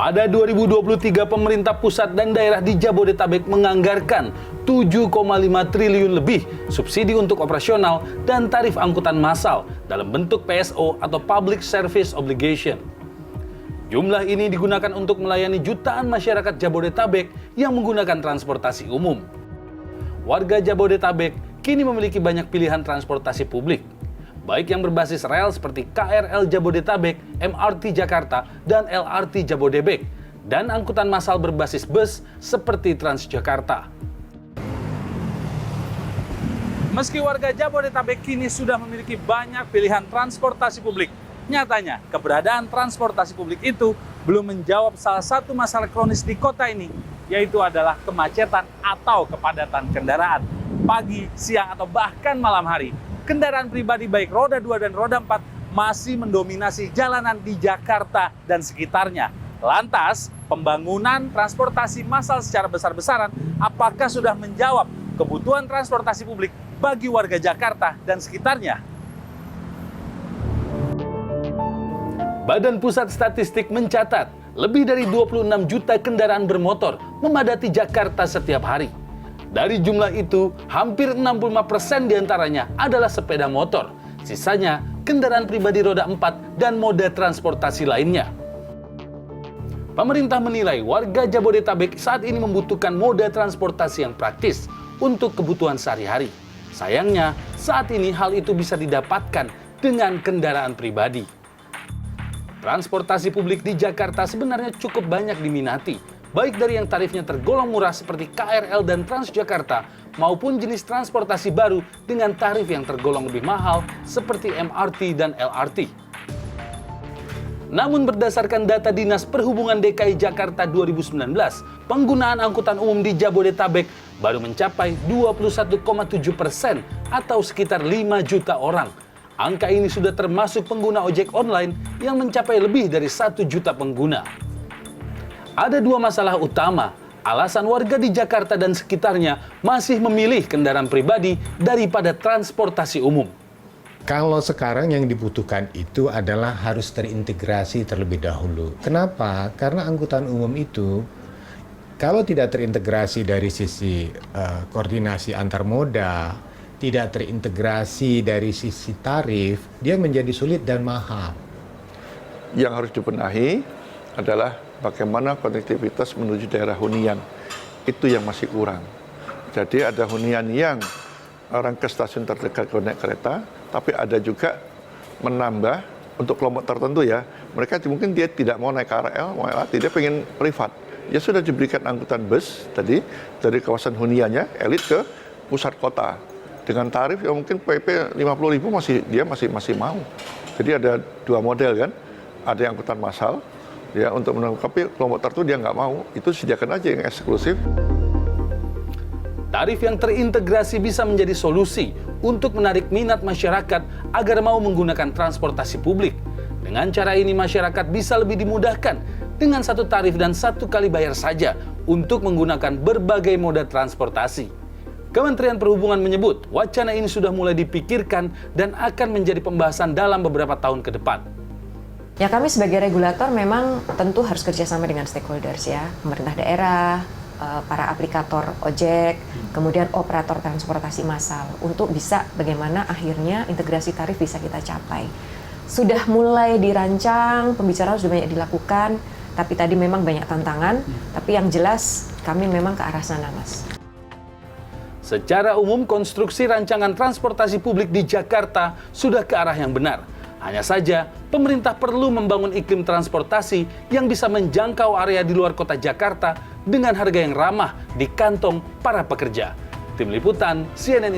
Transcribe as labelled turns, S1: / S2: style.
S1: Pada 2023, pemerintah pusat dan daerah di Jabodetabek menganggarkan 7,5 triliun lebih subsidi untuk operasional dan tarif angkutan massal dalam bentuk PSO atau Public Service Obligation. Jumlah ini digunakan untuk melayani jutaan masyarakat Jabodetabek yang menggunakan transportasi umum. Warga Jabodetabek kini memiliki banyak pilihan transportasi publik, baik yang berbasis rel seperti KRL Jabodetabek, MRT Jakarta, dan LRT Jabodebek, dan angkutan massal berbasis bus seperti Transjakarta. Meski warga Jabodetabek kini sudah memiliki banyak pilihan transportasi publik, nyatanya keberadaan transportasi publik itu belum menjawab salah satu masalah kronis di kota ini, yaitu adalah kemacetan atau kepadatan kendaraan. Pagi, siang, atau bahkan malam hari, kendaraan pribadi baik roda 2 dan roda 4 masih mendominasi jalanan di Jakarta dan sekitarnya. Lantas, pembangunan transportasi massal secara besar-besaran apakah sudah menjawab kebutuhan transportasi publik bagi warga Jakarta dan sekitarnya? Badan Pusat Statistik mencatat lebih dari 26 juta kendaraan bermotor memadati Jakarta setiap hari. Dari jumlah itu, hampir 65% diantaranya adalah sepeda motor. Sisanya, kendaraan pribadi roda 4 dan moda transportasi lainnya. Pemerintah menilai warga Jabodetabek saat ini membutuhkan moda transportasi yang praktis untuk kebutuhan sehari-hari. Sayangnya, saat ini hal itu bisa didapatkan dengan kendaraan pribadi. Transportasi publik di Jakarta sebenarnya cukup banyak diminati, baik dari yang tarifnya tergolong murah seperti KRL dan Transjakarta, maupun jenis transportasi baru dengan tarif yang tergolong lebih mahal seperti MRT dan LRT. Namun berdasarkan data Dinas Perhubungan DKI Jakarta 2019, penggunaan angkutan umum di Jabodetabek baru mencapai 21,7% atau sekitar 5 juta orang. Angka ini sudah termasuk pengguna ojek online yang mencapai lebih dari 1 juta pengguna. Ada dua masalah utama, alasan warga di Jakarta dan sekitarnya masih memilih kendaraan pribadi daripada transportasi umum.
S2: Kalau sekarang yang dibutuhkan itu adalah harus terintegrasi terlebih dahulu. Kenapa? Karena angkutan umum itu, kalau tidak terintegrasi dari sisi koordinasi antar moda, tidak terintegrasi dari sisi tarif, dia menjadi sulit dan mahal.
S3: Yang harus dibenahi adalah bagaimana konektivitas menuju daerah hunian. Itu yang masih kurang. Jadi ada hunian yang orang ke stasiun terdekat naik kereta, tapi ada juga menambah untuk kelompok tertentu ya. Mereka mungkin dia tidak mau naik KRL, mau LRT, dia pengen privat. Ya sudah diberikan angkutan bus tadi dari kawasan huniannya, elit ke pusat kota. Dengan tarif yang mungkin PP 50.000 masih mau. Jadi ada dua model kan, ada yang angkutan massal, ya untuk menangkapi kelompok tertentu dia nggak mau, itu sediakan aja yang eksklusif.
S1: Tarif yang terintegrasi bisa menjadi solusi untuk menarik minat masyarakat agar mau menggunakan transportasi publik. Dengan cara ini masyarakat bisa lebih dimudahkan dengan satu tarif dan satu kali bayar saja untuk menggunakan berbagai moda transportasi. Kementerian Perhubungan menyebut wacana ini sudah mulai dipikirkan dan akan menjadi pembahasan dalam beberapa tahun ke depan.
S4: Ya, kami sebagai regulator memang tentu harus kerjasama dengan stakeholders ya, pemerintah daerah, para aplikator ojek, kemudian operator transportasi massal untuk bisa bagaimana akhirnya integrasi tarif bisa kita capai. Sudah mulai dirancang, pembicaraan sudah banyak dilakukan, tapi tadi memang banyak tantangan, tapi yang jelas kami memang ke arah sana, Mas.
S1: Secara umum, konstruksi rancangan transportasi publik di Jakarta sudah ke arah yang benar. Hanya saja, pemerintah perlu membangun iklim transportasi yang bisa menjangkau area di luar kota Jakarta dengan harga yang ramah di kantong para pekerja. Tim Liputan, CNN